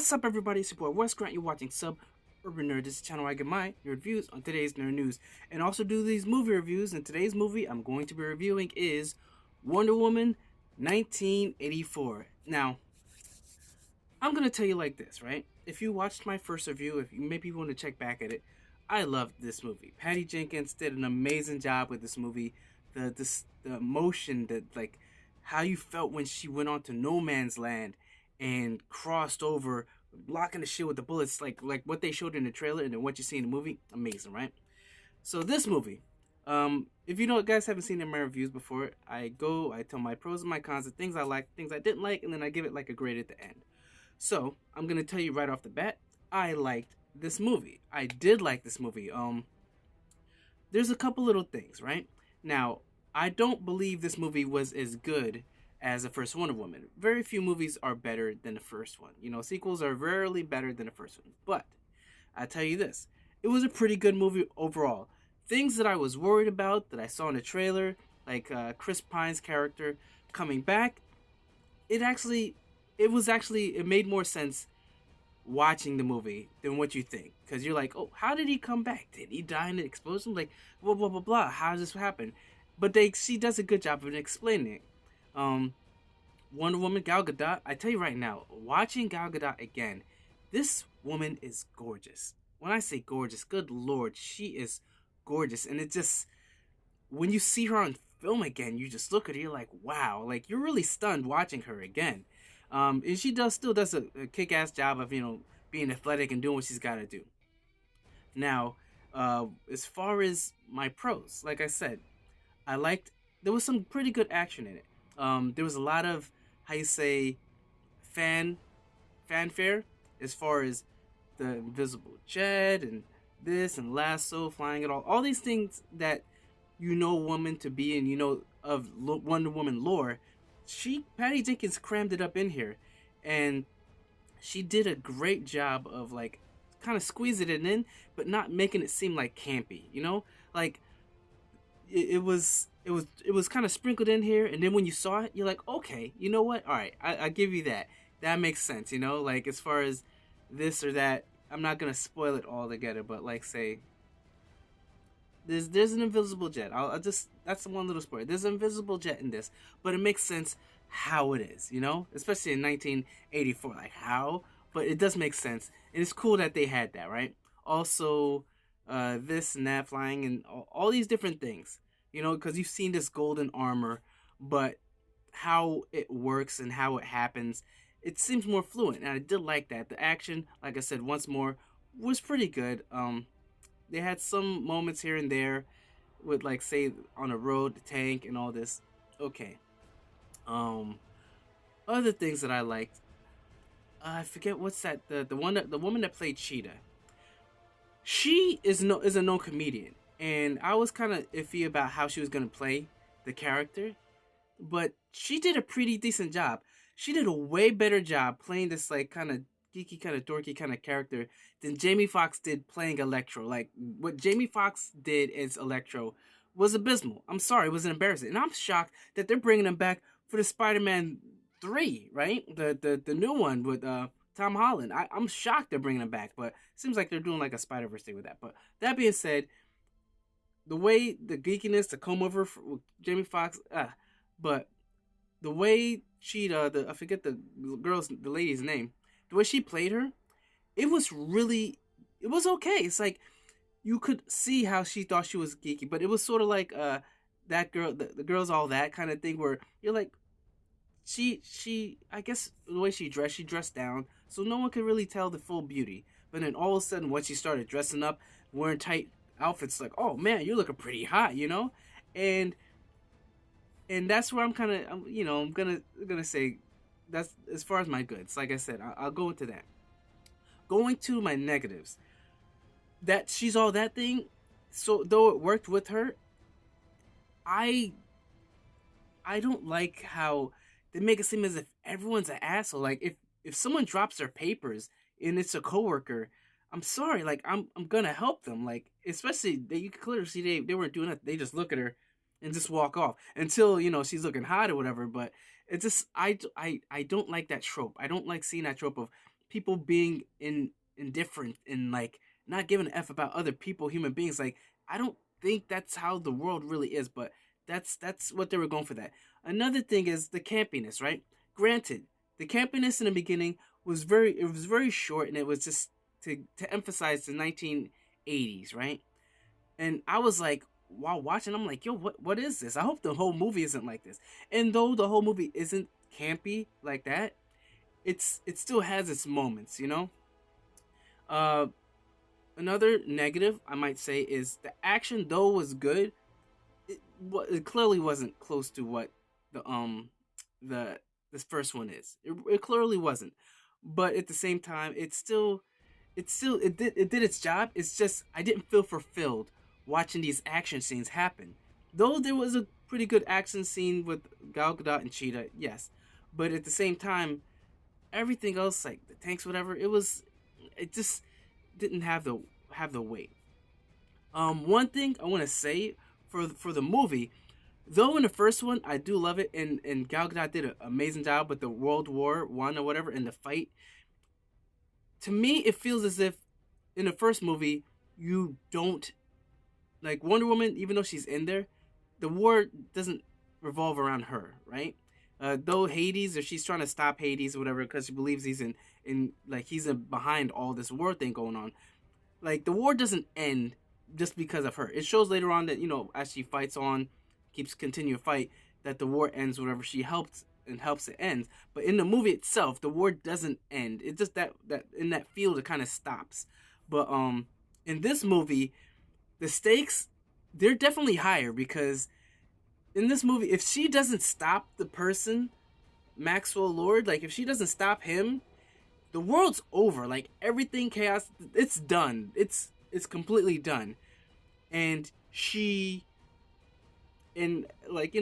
What's up, everybody? It's your boy Wes Grant. You're watching Sub Urban Nerd. This is the channel where I get my nerd reviews on today's nerd news and also do these movie reviews. And today's movie I'm going to be reviewing is Wonder Woman 1984. Now, I'm gonna tell you like this, right? If you watched my first review, if you maybe want to check back at it, I loved this movie. Patty Jenkins did an amazing job with this movie. The emotion, that like how you felt when she went on to No Man's Land and crossed over, blocking the shit with the bullets, like what they showed in the trailer and then what you see in the movie, amazing, right? So this movie, if you know guys haven't seen my reviews before, I tell my pros and my cons, the things I like, things I didn't like, and then I give it like a grade at the end. So I'm gonna tell you right off the bat, I liked this movie. I did like this movie. There's a couple little things, right? Now, I don't believe this movie was as good as the first Wonder Woman. Very few movies are better than the first one. You know, sequels are rarely better than the first one. But I tell you this, it was a pretty good movie overall. Things that I was worried about that I saw in the trailer, like Chris Pine's character coming back, it actually, it made more sense watching the movie than what you think, because you're like, oh, how did he come back? Did he die in an explosion? Like, blah blah blah blah. How does this happen? But she does a good job of explaining it. Um, Wonder Woman, Gal Gadot. I tell you right now, watching Gal Gadot again, this woman is gorgeous. When I say gorgeous, good lord, she is gorgeous, and it just, when you see her on film again, you just look at her, you're like, wow, like you're really stunned watching her again. And she still does a kick-ass job of, being athletic and doing what she's got to do. Now, as far as my pros, like I said, I liked, there was some pretty good action in it. There was a lot of, how you say, fanfare, as far as the invisible jet and this and lasso flying at all these things that woman to be, and of Wonder Woman lore. Patty Jenkins crammed it up in here, and she did a great job of like kind of squeezing it in, but not making it seem like campy. Like it was kind of sprinkled in here, and then when you saw it, you're like, okay, you know what? All right, I give you that. That makes sense. Like as far as this or that, I'm not gonna spoil it all together, but like say there's an invisible jet. I'll just, that's the one little spoiler. There's an invisible jet in this, but it makes sense how it is, especially in 1984. Like how, but it does make sense, and it's cool that they had that, right? Also, this and that flying and all these different things, because you've seen this golden armor, but how it works and how it happens, it seems more fluent, and I did like that. The action, like I said once more, was pretty good. They had some moments here and there with, like, say on a road, the tank and all this. Okay. Um, Other things that I liked. I forget what's that. The woman that played Cheetah. She is a known comedian, and I was kind of iffy about how she was gonna play the character, but she did a pretty decent job. She did a way better job playing this like kind of geeky, kind of dorky kind of character than Jamie Foxx did playing Electro. Like what Jamie Foxx did as Electro was abysmal. I'm sorry, it was embarrassing, and I'm shocked that they're bringing him back for the Spider-Man 3, right? The new one with Tom Holland. I'm shocked they're bringing him back, but it seems like they're doing like a Spider-Verse thing with that. But that being said, the way the geekiness, the comb over for Jamie Foxx, but the way Cheetah, I forget the lady's name, the way she played her, it was okay. It's like you could see how she thought she was geeky, but it was sort of like that girl, the girl's all that kind of thing, where you're like, she I guess the way she dressed down, so no one could really tell the full beauty. But then all of a sudden, once she started dressing up, wearing tight outfits, like, oh man, you're looking pretty hot, and that's where I'm kind of, I'm gonna say that's as far as my goods. Like I said, I'll go into that. Going to my negatives, that she's all that thing. So though it worked with her, I don't like how they make it seem as if everyone's an asshole. Like if someone drops their papers and it's a coworker, I'm sorry, like I'm gonna help them. Like especially you can clearly see they weren't doing that. They just look at her and just walk off until she's looking hot or whatever. But it's just I don't like that trope. I don't like seeing that trope of people being indifferent and like not giving a f about other people, human beings. Like I don't think that's how the world really is, but that's what they were going for that. Another thing is the campiness, right? Granted, the campiness in the beginning was very short, and it was just to emphasize the 1980s, right? And I was like, while watching, I'm like, yo, what is this? I hope the whole movie isn't like this. And though the whole movie isn't campy like that, it still has its moments, you know. Uh, Another negative I might say is the action, though was good, it clearly wasn't close to what the this first one is. It clearly wasn't, but at the same time, it did its job. It's just I didn't feel fulfilled watching these action scenes happen. Though there was a pretty good action scene with Gal Gadot and Cheetah, yes, but at the same time, everything else like the tanks, whatever, it just didn't have the weight. One thing I want to say for the movie, though in the first one I do love it, and Gal Gadot did an amazing job with the World War I or whatever in the fight. To me, it feels as if in the first movie you don't like Wonder Woman, even though she's in there, the war doesn't revolve around her, right? Though Hades, or she's trying to stop Hades or whatever, because she believes he's in like he's behind all this war thing going on. Like the war doesn't end just because of her. It shows later on that as she fights on, keeps continue to fight, that the war ends whenever she helps it end. But in the movie itself, the war doesn't end. It just that in that field it kind of stops. But in this movie, the stakes, they're definitely higher, because in this movie, if she doesn't stop the person, Maxwell Lord, like if she doesn't stop him, the world's over. Like everything chaos, it's done. It's completely done. And she, and like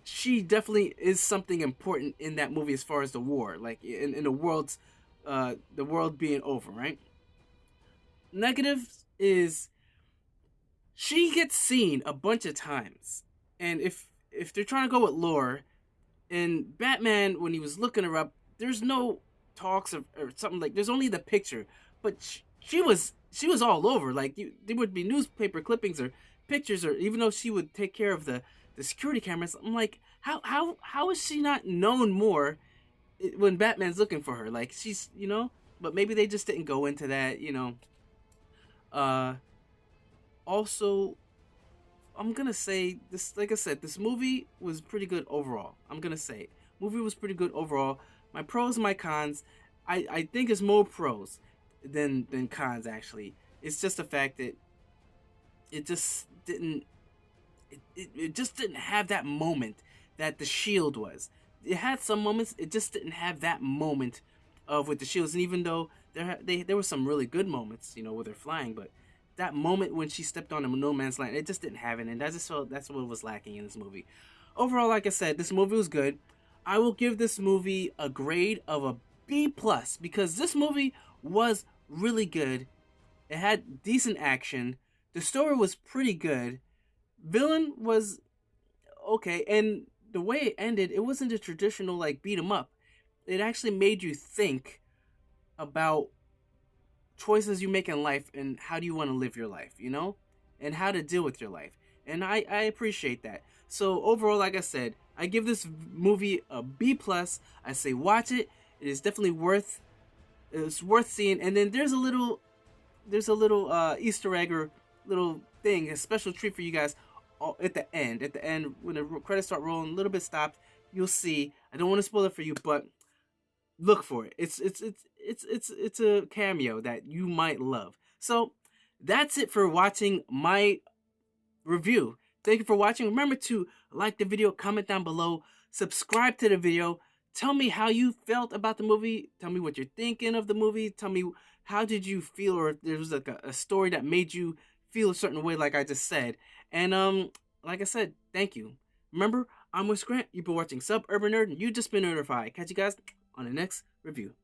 she definitely is something important in that movie as far as the war, like in the world being over, right? Negative is she gets seen a bunch of times, and if they're trying to go with lore, in Batman when he was looking her up, there's no talks of or something, like there's only the picture, but she was all over. Like there would be newspaper clippings or pictures, or even though she would take care of the security cameras, I'm like, how is she not known more when Batman's looking for her? Like she's. But maybe they just didn't go into that. Uh, Also, I'm gonna say this. Like I said, this movie was pretty good overall. I'm gonna say movie was pretty good overall. My pros, my cons. I think it's more pros than cons. Actually, it's just the fact that it just didn't. It just didn't have that moment that the Shield was. It had some moments. It just didn't have that moment of with the shields. And even though there were some really good moments, with her flying, but that moment when she stepped on a no man's land, it just didn't have it, and I just felt that's what was lacking in this movie. Overall, like I said, this movie was good. I will give this movie a grade of a B plus, because this movie was really good. It had decent action. The story was pretty good. Villain was okay, and the way it ended, it wasn't a traditional like beat 'em up. It actually made you think about choices you make in life and how do you want to live your life, and how to deal with your life. And I appreciate that. So overall, like I said, I give this movie a B plus. I say watch it. It is definitely it's worth seeing. And then there's a little Easter egg or little thing, a special treat for you guys at the end. At the end, when the credits start rolling, a little bit stopped, you'll see. I don't want to spoil it for you, but look for it. It's a cameo that you might love. So that's it for watching my review. Thank you for watching. Remember to like the video, comment down below, subscribe to the video. Tell me how you felt about the movie. Tell me what you're thinking of the movie. Tell me how did you feel, or if there was like a story that made you feel a certain way, like I just said. And like I said, thank you. Remember, I'm Wes Grant. You've been watching Suburban Nerd, and you just been notified. Catch you guys on the next review.